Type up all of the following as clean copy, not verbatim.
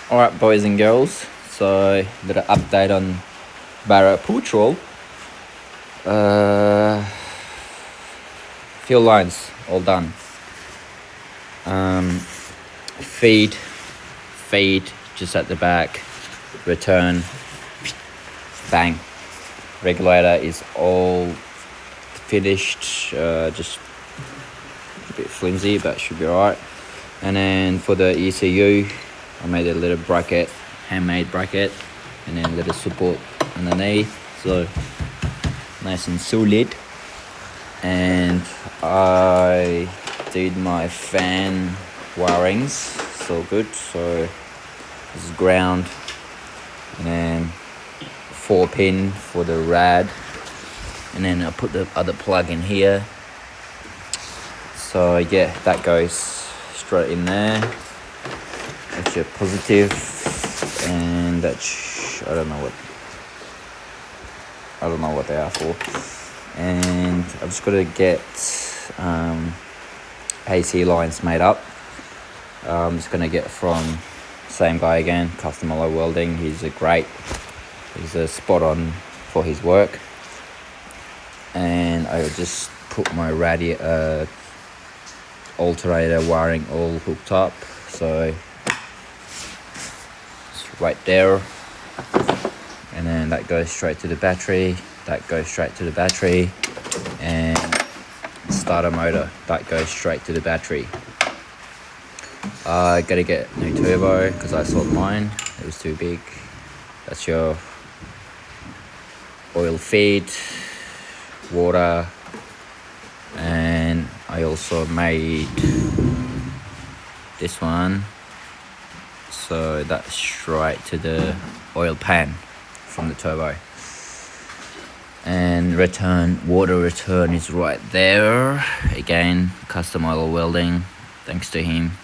Alright, boys and girls, so a little update on Barra Patrol. Fuel lines all done. Feed just at the back, return, bang. Regulator is all finished, just a bit flimsy, but should be alright. And then for the ECU, I made a little bracket, handmade bracket, and then a little support underneath, so nice and solid. And I did my fan wirings, so good. So this is ground, and then 4-pin for the rad, and then I put the other plug in here. So yeah, that goes straight in there. That's your positive, and that's I don't know what they are for. And I've just got to get AC lines made up. I'm just gonna get from same guy again, Custom Alloy Welding. He's a spot on for his work. And I just put my alternator wiring all hooked up, so it's right there. And then that goes straight to the battery, and starter motor, that goes straight to the battery. I gotta get new turbo because I sold mine, it was too big. That's your oil feed, water, and I also made this one, so that's straight to the oil pan from the turbo. And water return is right there. Again, Custom Alloy Welding, thanks to him,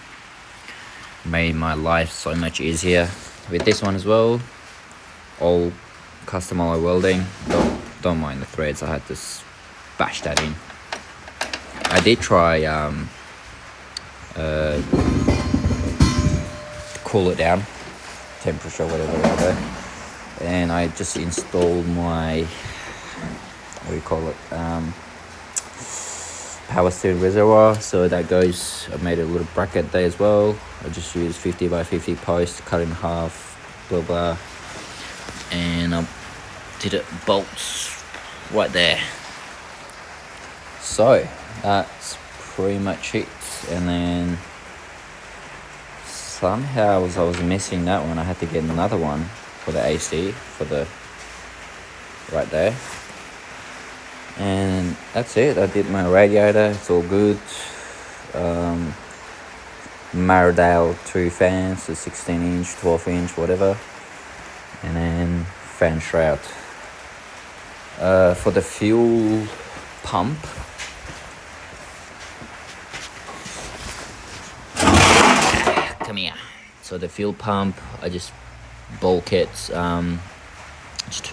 made my life so much easier. With this one as well, all Custom Alloy Welding. Don't mind the threads, I had to bash that in. I did try cool it down, temperature, whatever, and I just installed my power steering reservoir, so that goes, I made a little bracket there as well. I just used 50 by 50 post, cut in half, blah blah, and I did it bolts right there. So that's pretty much it. And then somehow I was missing that one. I had to get another one for the AC, for the right there. And that's it. I did my radiator, it's all good. Maradale 2 fans, the 16-inch, 12-inch, whatever. And then fan shroud. For the fuel pump, come here. So the fuel pump, I just bulkheads, just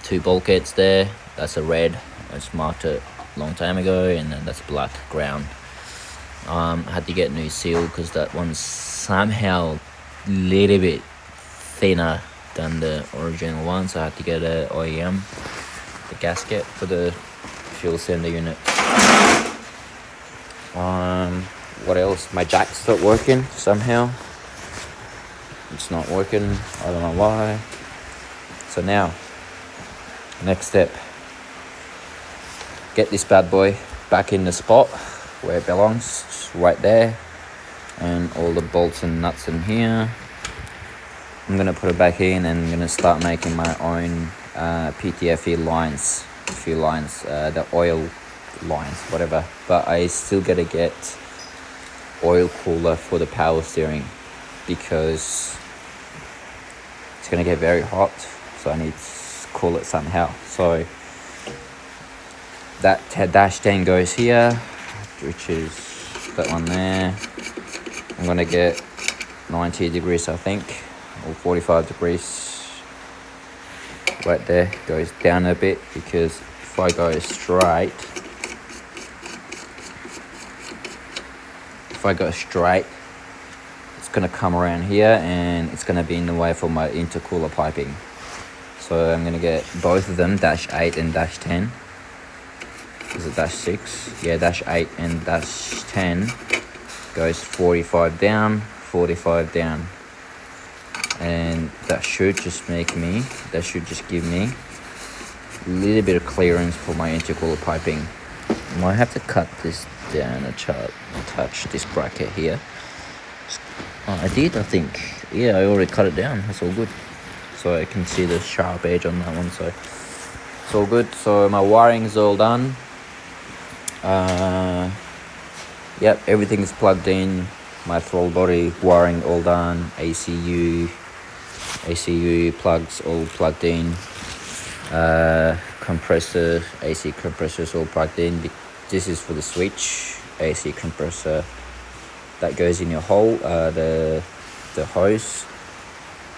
two bulkheads there. That's a red, I just marked it a long time ago, and then that's black ground. I had to get new seal because that one's somehow a little bit thinner than the original one, so I had to get a OEM, the gasket for the fuel sender unit. What else? My jack's stopped working somehow. It's not working, I don't know why. So now, next step, get this bad boy back in the spot where it belongs, right there, and all the bolts and nuts in here. I'm gonna put it back in, and I'm gonna start making my own PTFE lines, few lines, the oil lines, whatever. But I still gotta get oil cooler for the power steering because it's gonna get very hot, so I need to cool it somehow. So that dash 10 goes here, which is that one there. I'm gonna get 90 degrees, I think, or 45 degrees right there. Goes down a bit because if I go straight, it's gonna come around here and it's gonna be in the way for my intercooler piping. So I'm gonna get both of them, dash 8 and dash 10. Is it dash 6? Yeah, dash 8 and dash 10 goes 45 down, 45 down. And that should just give me a little bit of clearance for my intercooler piping. I might have to cut this down a touch, this bracket here. Oh, I did, I think. Yeah, I already cut it down. That's all good. So I can see the sharp edge on that one. So it's all good. So my wiring is all done. Yep, everything is plugged in. My throttle body wiring all done. ACU plugs all plugged in. Compressor, AC compressor is all plugged in. This is for the switch. AC compressor that goes in your hole. The hose,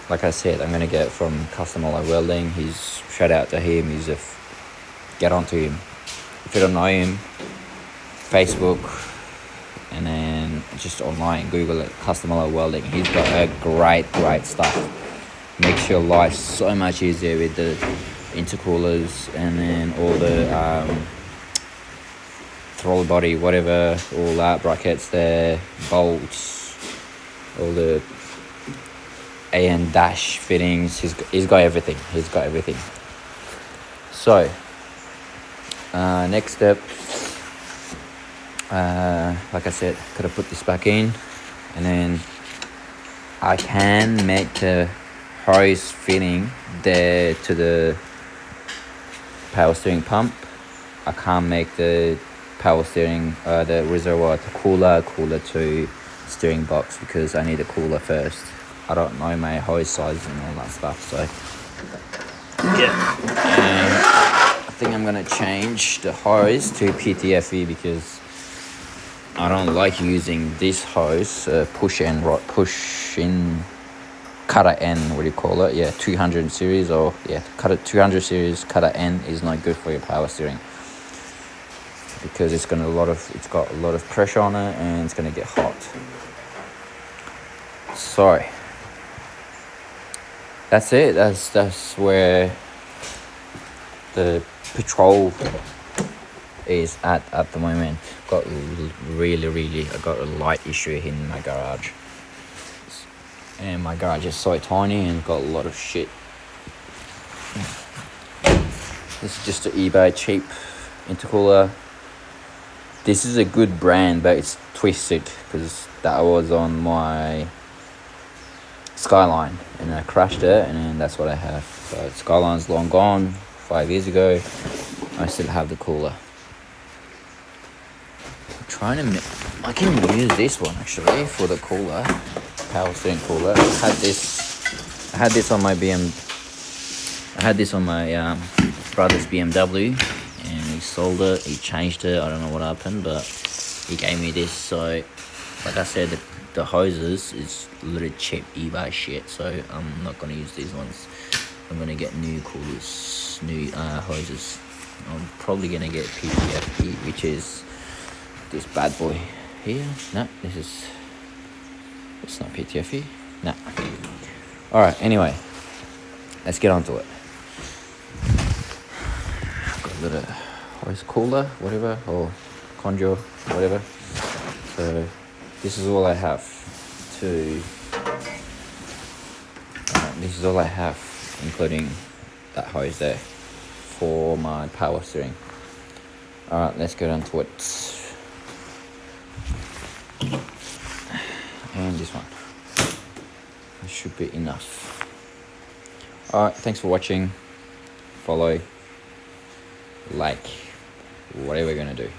like I said, I'm gonna get from Custom Alloy Welding. Shout out to him. Get onto him. If you don't know him, Facebook, and then just online, Google it, Custom Alloy Welding. He's got a great stuff. Makes your life so much easier with the intercoolers and then all the throttle body, whatever, all that, brackets there, bolts, all the AN dash fittings. He's got everything. So next step, like I said, gotta put this back in, and then I can make the hose fitting there to the power steering pump. I can't make the power steering, the reservoir to cooler to steering box, because I need a cooler first. I don't know my hose size and all that stuff, so yeah. And I think I'm gonna change the hose to PTFE because I don't like using this hose, push in cutter N, what do you call it? Yeah, 200 series, or yeah, 200 series cutter N is not good for your power steering because it's got a lot of pressure on it and it's gonna get hot. So that's it. That's where the patrol is at the moment. Got really I got a light issue in my garage. And my garage is so tiny and got a lot of shit. This is just an eBay cheap intercooler. This is a good brand, but it's twisted because that was on my Skyline and I crashed it, and then that's what I have. So Skyline's long gone, 5 years ago. I still have the cooler. I can use this one actually for the cooler. Power steering cooler. I had this on my brother's BMW, and he sold it. He changed it. I don't know what happened, but he gave me this. So, like I said, the hoses is a little cheap eBay shit. So I'm not gonna use these ones. I'm gonna get new coolers, new hoses. I'm probably gonna get PTFE, which is this bad boy here. No, it's not PTFE. No. Alright, anyway. Let's get on to it. I've got a little hose cooler, whatever, or conjure, whatever. So this is all I have including that hose there for my power steering. Alright, let's get on to it. And this one. It should be enough. Alright, thanks for watching. Follow, like, whatever you're gonna do.